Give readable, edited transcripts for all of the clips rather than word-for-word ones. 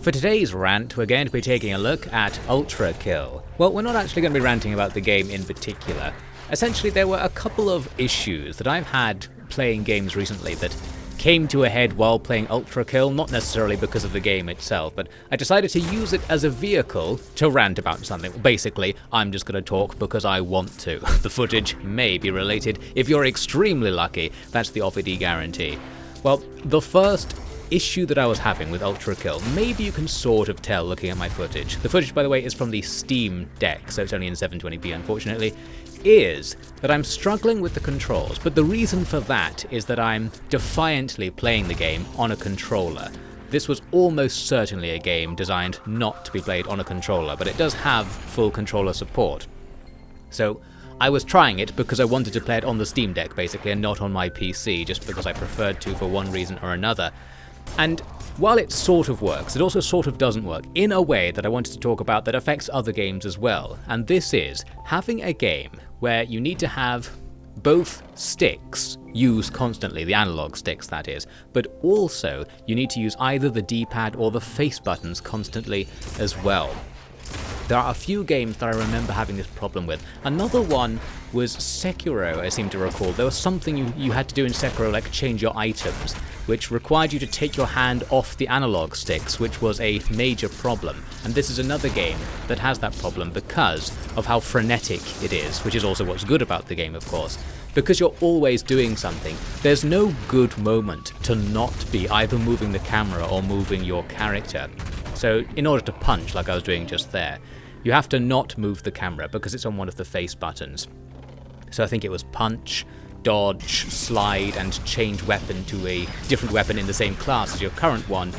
For today's rant, we're going to be taking a look at ULTRAKILL. Well, we're not actually going to be ranting about the game in particular. Essentially, there were a couple of issues that I've had playing games recently that came to a head while playing ULTRAKILL, not necessarily because of the game itself, but I decided to use it as a vehicle to rant about something. Basically, I'm just going to talk because I want to. The footage may be related. If you're extremely lucky, that's the OFID guarantee. Well, the first issue that I was having with ULTRAKILL, maybe you can sort of tell looking at my footage. The footage, by the way, is from the Steam Deck, so it's only in 720p unfortunately, is that I'm struggling with the controls, but the reason for that is that I'm defiantly playing the game on a controller. This was almost certainly a game designed not to be played on a controller, but it does have full controller support. So I was trying it because I wanted to play it on the Steam Deck basically and not on my PC, just because I preferred to for one reason or another. And while it sort of works, it also sort of doesn't work in a way that I wanted to talk about that affects other games as well. And this is having a game where you need to have both sticks used constantly, the analog sticks that is, but also you need to use either the D-pad or the face buttons constantly as well. There are a few games that I remember having this problem with. Another one was Sekiro, I seem to recall. There was something you had to do in Sekiro, like change your items, which required you to take your hand off the analog sticks, which was a major problem. And this is another game that has that problem because of how frenetic it is, which is also what's good about the game, of course. Because you're always doing something, there's no good moment to not be either moving the camera or moving your character. So in order to punch, like I was doing just there, you have to not move the camera because it's on one of the face buttons. So I think it was punch, dodge, slide, and change weapon to a different weapon in the same class as your current one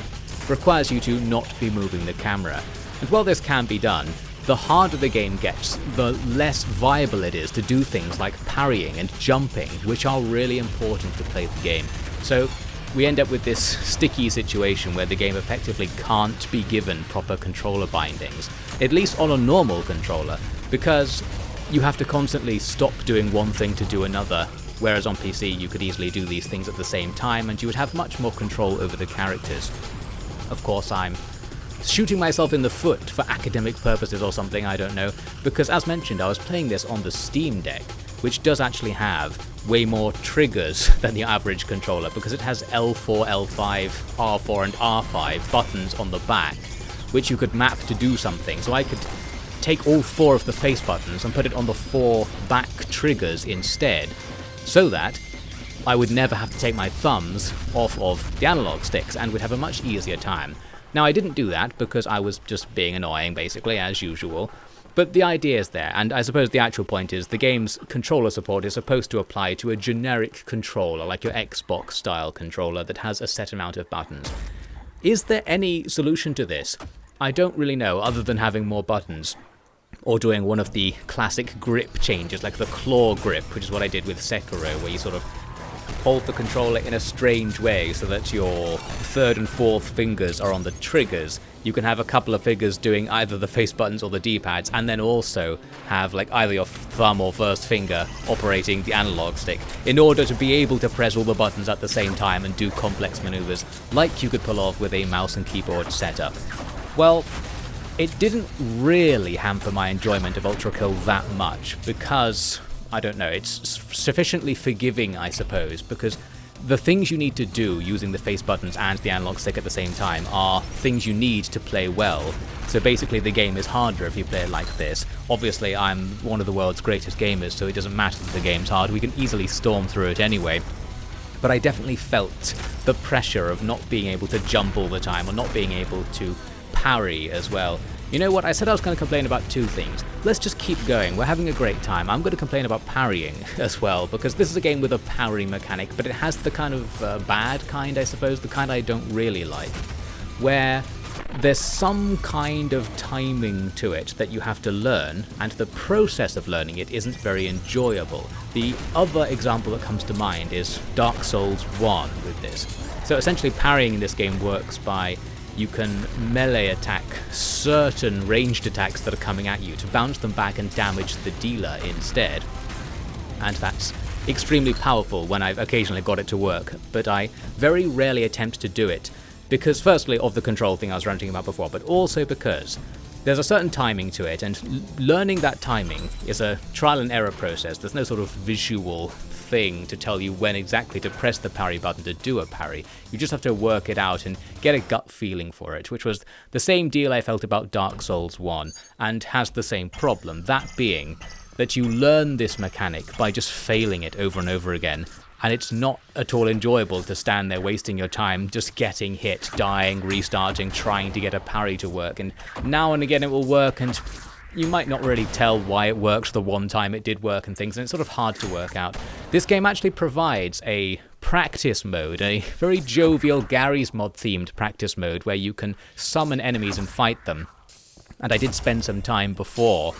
requires you to not be moving the camera. And while this can be done, the harder the game gets, the less viable it is to do things like parrying and jumping, which are really important to play the game. So we end up with this sticky situation where the game effectively can't be given proper controller bindings, at least on a normal controller, because you have to constantly stop doing one thing to do another, whereas on PC you could easily do these things at the same time and you would have much more control over the characters. Of course, I'm shooting myself in the foot for academic purposes or something, I don't know, because as mentioned I was playing this on the Steam Deck, which does actually have way more triggers than the average controller because it has L4, L5, R4 and R5 buttons on the back, which you could map to do something. So I could take all 4 of the face buttons and put it on the 4 back triggers instead, so that I would never have to take my thumbs off of the analog sticks and would have a much easier time. Now I didn't do that because I was just being annoying basically, as usual. But the idea is there, and I suppose the actual point is the game's controller support is supposed to apply to a generic controller, like your Xbox-style controller that has a set amount of buttons. Is there any solution to this? I don't really know, other than having more buttons, or doing one of the classic grip changes, like the claw grip, which is what I did with Sekiro, where you sort of hold the controller in a strange way so that your 3rd and 4th fingers are on the triggers. You can have a couple of fingers doing either the face buttons or the D-pads, and then also have like either your thumb or first finger operating the analog stick in order to be able to press all the buttons at the same time and do complex maneuvers like you could pull off with a mouse and keyboard setup. Well, it didn't really hamper my enjoyment of ULTRAKILL that much because, I don't know, it's sufficiently forgiving, I suppose, because the things you need to do using the face buttons and the analog stick at the same time are things you need to play well. So basically the game is harder if you play it like this. Obviously I'm one of the world's greatest gamers, so it doesn't matter that the game's hard, we can easily storm through it anyway. But I definitely felt the pressure of not being able to jump all the time, or not being able to parry as well. You know what, I said I was going to complain about 2 things. Let's just keep going, we're having a great time. I'm going to complain about parrying as well, because this is a game with a parry mechanic, but it has the kind of bad kind, I suppose, the kind I don't really like, where there's some kind of timing to it that you have to learn, and the process of learning it isn't very enjoyable. The other example that comes to mind is Dark Souls 1 with this. So essentially parrying in this game works by you can melee attack certain ranged attacks that are coming at you to bounce them back and damage the dealer instead. And that's extremely powerful when I've occasionally got it to work, but I very rarely attempt to do it because firstly of the control thing I was ranting about before, but also because there's a certain timing to it, and learning that timing is a trial and error process. There's no sort of visual thing to tell you when exactly to press the parry button to do a parry. You just have to work it out and get a gut feeling for it, which was the same deal I felt about Dark Souls 1, and has the same problem, that being that you learn this mechanic by just failing it over and over again, and it's not at all enjoyable to stand there wasting your time just getting hit, dying, restarting, trying to get a parry to work, and now and again it will work, and you might not really tell why it works the one time it did work and things, and it's sort of hard to work out. This game actually provides a practice mode, a very jovial Garry's Mod themed practice mode where you can summon enemies and fight them. And I did spend some time before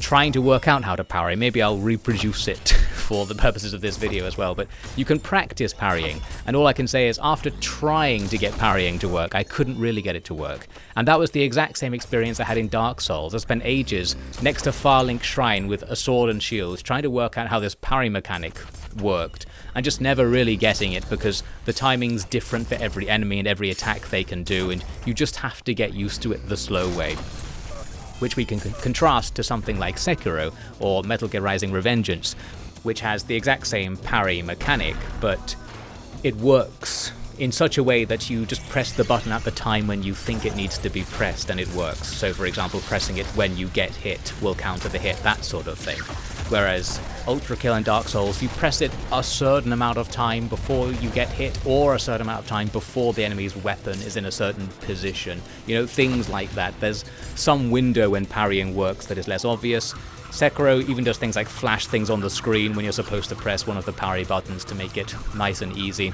trying to work out how to parry. Maybe I'll reproduce it for the purposes of this video as well, but you can practice parrying, and all I can say is after trying to get parrying to work, I couldn't really get it to work. And that was the exact same experience I had in Dark Souls. I spent ages next to Farlink Shrine with a sword and shield trying to work out how this parry mechanic worked, and just never really getting it because the timing's different for every enemy and every attack they can do, and you just have to get used to it the slow way, which we can contrast to something like Sekiro or Metal Gear Rising Revengeance, which has the exact same parry mechanic, but it works in such a way that you just press the button at the time when you think it needs to be pressed and it works. So for example, pressing it when you get hit will counter the hit, that sort of thing. Whereas ULTRAKILL and Dark Souls, you press it a certain amount of time before you get hit, or a certain amount of time before the enemy's weapon is in a certain position. You know, things like that. There's some window when parrying works that is less obvious. Sekiro even does things like flash things on the screen when you're supposed to press one of the parry buttons to make it nice and easy.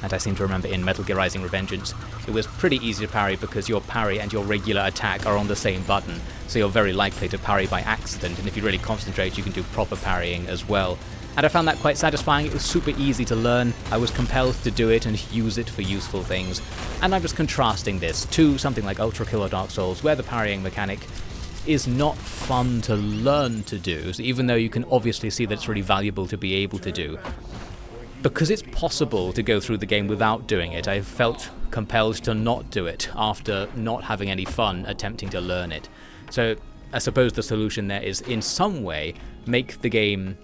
And I seem to remember in Metal Gear Rising Revengeance, it was pretty easy to parry because your parry and your regular attack are on the same button, so you're very likely to parry by accident, and if you really concentrate you can do proper parrying as well. And I found that quite satisfying. It was super easy to learn, I was compelled to do it and use it for useful things, and I'm just contrasting this to something like ULTRAKILL or Dark Souls, where the parrying mechanic is not fun to learn to do, so even though you can obviously see that it's really valuable to be able to do. Because it's possible to go through the game without doing it, I felt compelled to not do it after not having any fun attempting to learn it. So I suppose the solution there is in some way make the game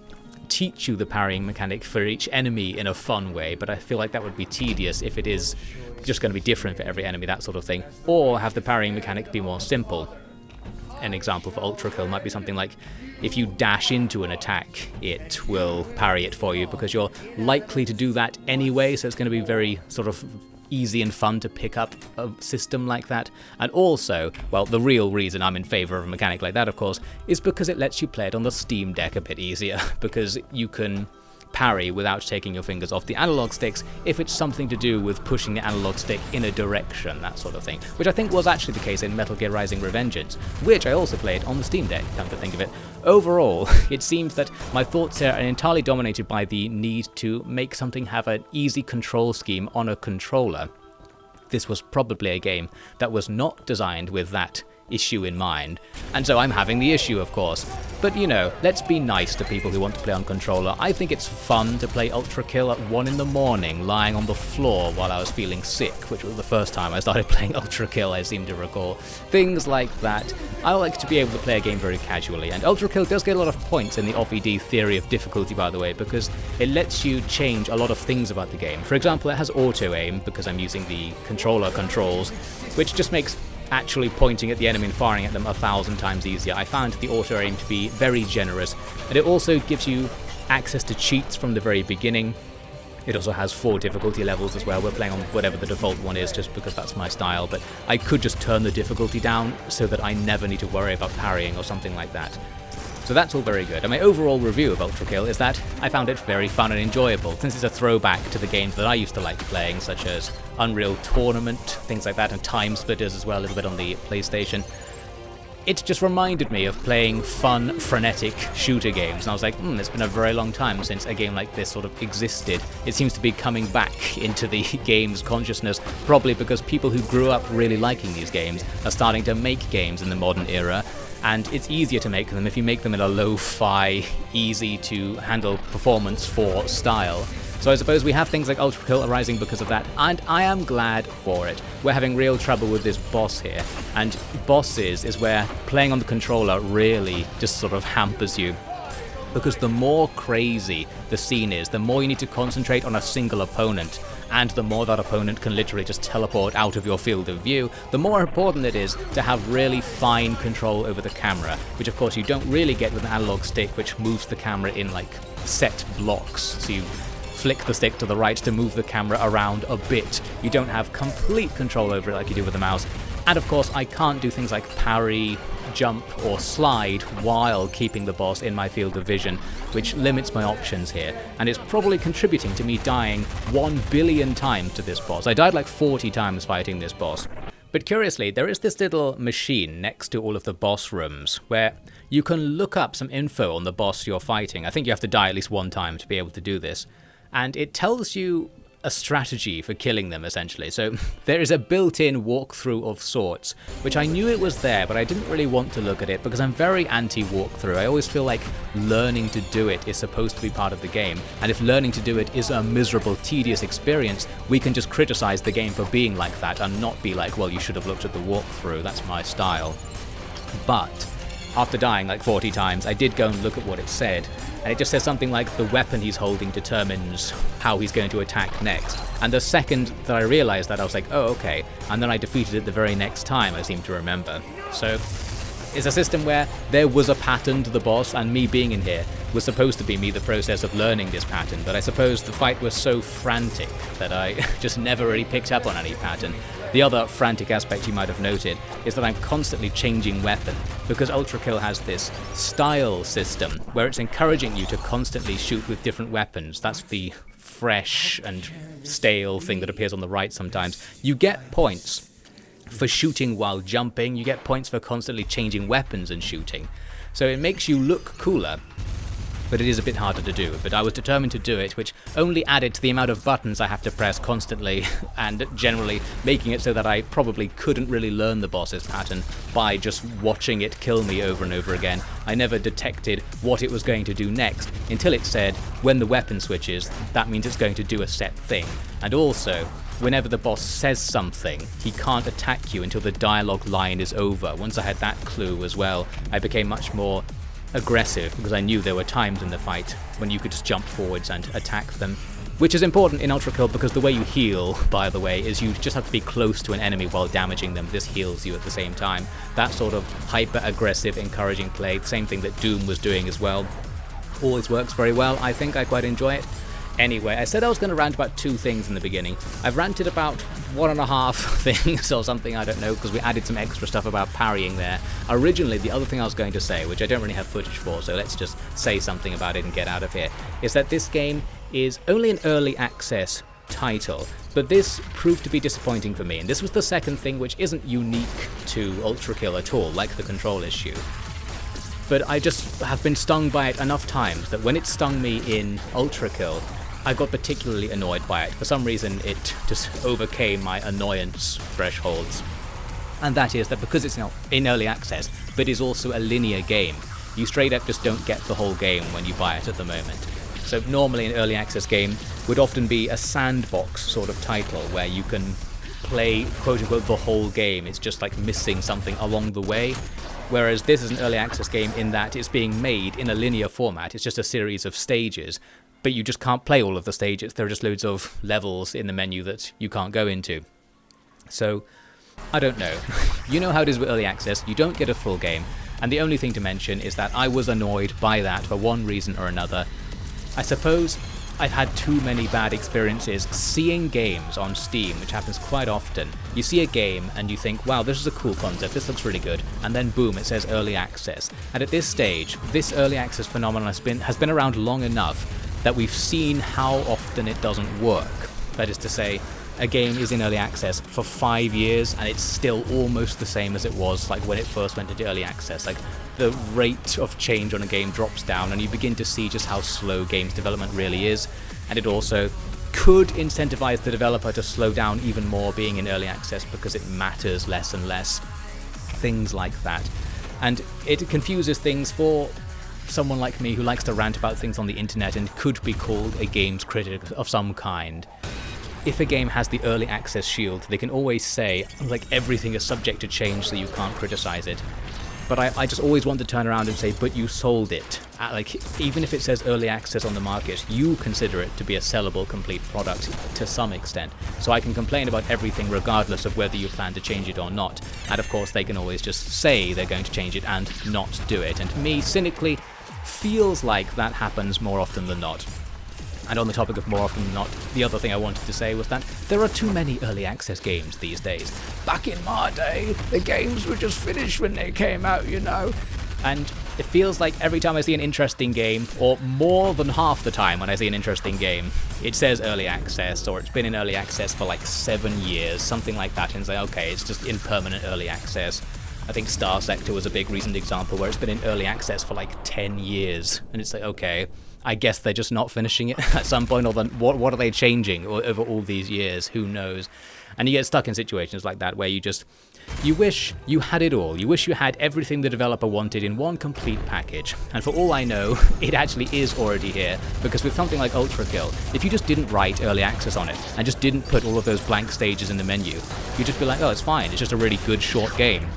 teach you the parrying mechanic for each enemy in a fun way, but I feel like that would be tedious if it is just going to be different for every enemy, that sort of thing. Or have the parrying mechanic be more simple. An example for ULTRAKILL might be something like, if you dash into an attack, it will parry it for you because you're likely to do that anyway, so it's going to be very sort of easy and fun to pick up a system like that. And also, well, the real reason I'm in favour of a mechanic like that, of course, is because it lets you play it on the Steam Deck a bit easier, because you can parry without taking your fingers off the analog sticks if it's something to do with pushing the analog stick in a direction, that sort of thing, which I think was actually the case in Metal Gear Rising Revengeance, which I also played on the Steam Deck, come to think of it. Overall, it seems that my thoughts here are entirely dominated by the need to make something have an easy control scheme on a controller. This was probably a game that was not designed with that issue in mind, and so I'm having the issue, of course. But you know, let's be nice to people who want to play on controller. I think it's fun to play ULTRAKILL at 1 in the morning, lying on the floor while I was feeling sick, which was the first time I started playing ULTRAKILL, I seem to recall. Things like that. I like to be able to play a game very casually, and ULTRAKILL does get a lot of points in the OVD theory of difficulty, by the way, because it lets you change a lot of things about the game. For example, it has auto-aim, because I'm using the controller controls, which just makes actually pointing at the enemy and firing at them 1,000 times easier. I found the auto-aim to be very generous, and it also gives you access to cheats from the very beginning. It also has 4 difficulty levels as well. We're playing on whatever the default one is just because that's my style, but I could just turn the difficulty down so that I never need to worry about parrying or something like that. So that's all very good, and my overall review of ULTRAKILL is that I found it very fun and enjoyable, since it's a throwback to the games that I used to like playing, such as Unreal Tournament, things like that, and Time Splitters as well, a little bit on the PlayStation. It just reminded me of playing fun, frenetic shooter games, and I was like, it's been a very long time since a game like this sort of existed. It seems to be coming back into the game's consciousness, probably because people who grew up really liking these games are starting to make games in the modern era, and it's easier to make them if you make them in a lo-fi, easy to handle performance for style. So I suppose we have things like ULTRAKILL arising because of that, and I am glad for it. We're having real trouble with this boss here, and bosses is where playing on the controller really just sort of hampers you. Because the more crazy the scene is, the more you need to concentrate on a single opponent, and the more that opponent can literally just teleport out of your field of view, the more important it is to have really fine control over the camera, which of course you don't really get with an analog stick, which moves the camera in like set blocks. So you flick the stick to the right to move the camera around a bit. You don't have complete control over it like you do with the mouse. And of course, I can't do things like parry, jump, or slide while keeping the boss in my field of vision, which limits my options here, and it's probably contributing to me dying 1 billion times to this boss. I died like 40 times fighting this boss. But curiously, there is this little machine next to all of the boss rooms where you can look up some info on the boss you're fighting. I think you have to die at least one time to be able to do this. And it tells you a strategy for killing them, essentially. So there is a built-in walkthrough of sorts, which I knew it was there, but I didn't really want to look at it because I'm very anti-walkthrough. I always feel like learning to do it is supposed to be part of the game, and if learning to do it is a miserable, tedious experience, we can just criticize the game for being like that and not be like, well, you should have looked at the walkthrough, that's my style. But after dying like 40 times, I did go and look at what it said, and it just says something like the weapon he's holding determines how he's going to attack next. And the second that I realized that, I was like, oh, okay. And then I defeated it the very next time, I seem to remember. So it's a system where there was a pattern to the boss, and me being in here was supposed to be me the process of learning this pattern, but I suppose the fight was so frantic that I just never really picked up on any pattern. The other frantic aspect you might have noted is that I'm constantly changing weapon, because ULTRAKILL has this style system where it's encouraging you to constantly shoot with different weapons. That's the fresh and stale thing that appears on the right sometimes. You get points for shooting while jumping, you get points for constantly changing weapons and shooting. So it makes you look cooler, but it is a bit harder to do. But I was determined to do it, which only added to the amount of buttons I have to press constantly, and generally making it so that I probably couldn't really learn the boss's pattern by just watching it kill me over and over again. I never detected what it was going to do next until it said, when the weapon switches, that means it's going to do a set thing. And also, whenever the boss says something, he can't attack you until the dialogue line is over. Once I had that clue as well, I became much more aggressive, because I knew there were times in the fight when you could just jump forwards and attack them. Which is important in ULTRAKILL, because the way you heal, by the way, is you just have to be close to an enemy while damaging them. This heals you at the same time. That sort of hyper-aggressive, encouraging play, same thing that Doom was doing as well, always works very well. I think I quite enjoy it. Anyway, I said I was going to rant about 2 things in the beginning. I've ranted about 1.5 things or something, I don't know, because we added some extra stuff about parrying there. Originally, the other thing I was going to say, which I don't really have footage for, so let's just say something about it and get out of here, is that this game is only an early access title, but this proved to be disappointing for me, and this was the second thing which isn't unique to ULTRAKILL at all, like the control issue. But I just have been stung by it enough times that when it stung me in ULTRAKILL, I got particularly annoyed by it. For some reason, it just overcame my annoyance thresholds. And that is that because it's in early access, but is also a linear game, you straight up just don't get the whole game when you buy it at the moment. So normally an early access game would often be a sandbox sort of title where you can play quote-unquote the whole game. It's just like missing something along the way. Whereas this is an early access game in that it's being made in a linear format. It's just a series of stages, but you just can't play all of the stages. There are just loads of levels in the menu that you can't go into. So, I don't know. You know how it is with early access, you don't get a full game, and the only thing to mention is that I was annoyed by that for one reason or another. I suppose I've had too many bad experiences seeing games on Steam, which happens quite often. You see a game and you think, wow, this is a cool concept, this looks really good, and then boom, it says early access. And at this stage, this early access phenomenon has been around long enough that we've seen how often it doesn't work. That is to say, a game is in early access for 5 years and it's still almost the same as it was like when it first went into early access. Like, the rate of change on a game drops down and you begin to see just how slow games development really is, and it also could incentivize the developer to slow down even more being in early access because it matters less and less. Things like that. And it confuses things for someone like me who likes to rant about things on the internet and could be called a games critic of some kind, if a game has the early access shield, they can always say, like, everything is subject to change so you can't criticize it. But I just always want to turn around and say, but you sold it. Like, even if it says early access on the market, you consider it to be a sellable complete product to some extent. So I can complain about everything regardless of whether you plan to change it or not. And of course they can always just say they're going to change it and not do it. And to me, cynically, feels like that happens more often than not. And on the topic of more often than not, the other thing I wanted to say was that there are too many early access games these days. Back in my day, the games were just finished when they came out, you know. And it feels like every time I see an interesting game, or more than half the time when I see an interesting game, it says early access, or it's been in early access for like 7 years, something like that, and it's like, okay, it's just in permanent early access. I think Star Sector was a big recent example where it's been in early access for like 10 years, and it's like, okay, I guess they're just not finishing it at some point, or then what are they changing over all these years? Who knows? And you get stuck in situations like that where you wish you had it all. You wish you had everything the developer wanted in one complete package. And for all I know, it actually is already here, because with something like ULTRAKILL, if you just didn't write early access on it and just didn't put all of those blank stages in the menu, you'd just be like, oh, it's fine, it's just a really good short game.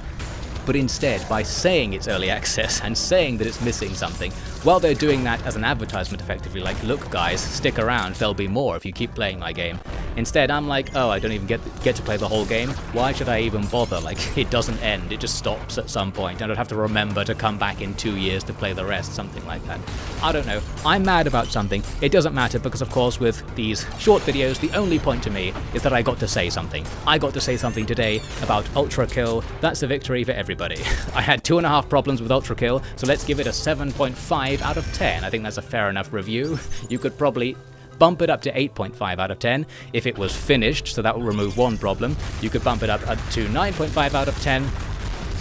But instead, by saying it's early access and saying that it's missing something, well, they're doing that as an advertisement effectively, like, look guys, stick around, there'll be more if you keep playing my game. Instead, I'm like, oh, I don't even get to play the whole game, why should I even bother? Like, it doesn't end, it just stops at some point, and I'd have to remember to come back in 2 years to play the rest, something like that. I don't know, I'm mad about something, it doesn't matter, because of course with these short videos, the only point to me is that I got to say something. I got to say something today about ULTRAKILL, that's a victory for everybody. I had 2.5 problems with ULTRAKILL, so let's give it a 7.5 out of 10. I think that's a fair enough review. You could probably bump it up to 8.5 out of 10 if it was finished, so that will remove one problem. You could bump it up to 9.5 out of 10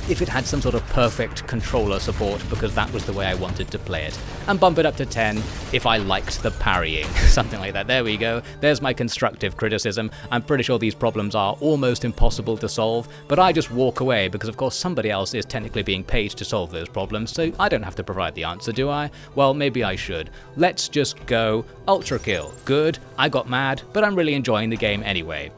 if it had some sort of perfect controller support, because that was the way I wanted to play it. And bump it up to 10 if I liked the parrying, something like that. There we go, there's my constructive criticism. I'm pretty sure these problems are almost impossible to solve, but I just walk away because of course somebody else is technically being paid to solve those problems, so I don't have to provide the answer, do I? Well, maybe I should. Let's just go ULTRAKILL. Good, I got mad, but I'm really enjoying the game anyway.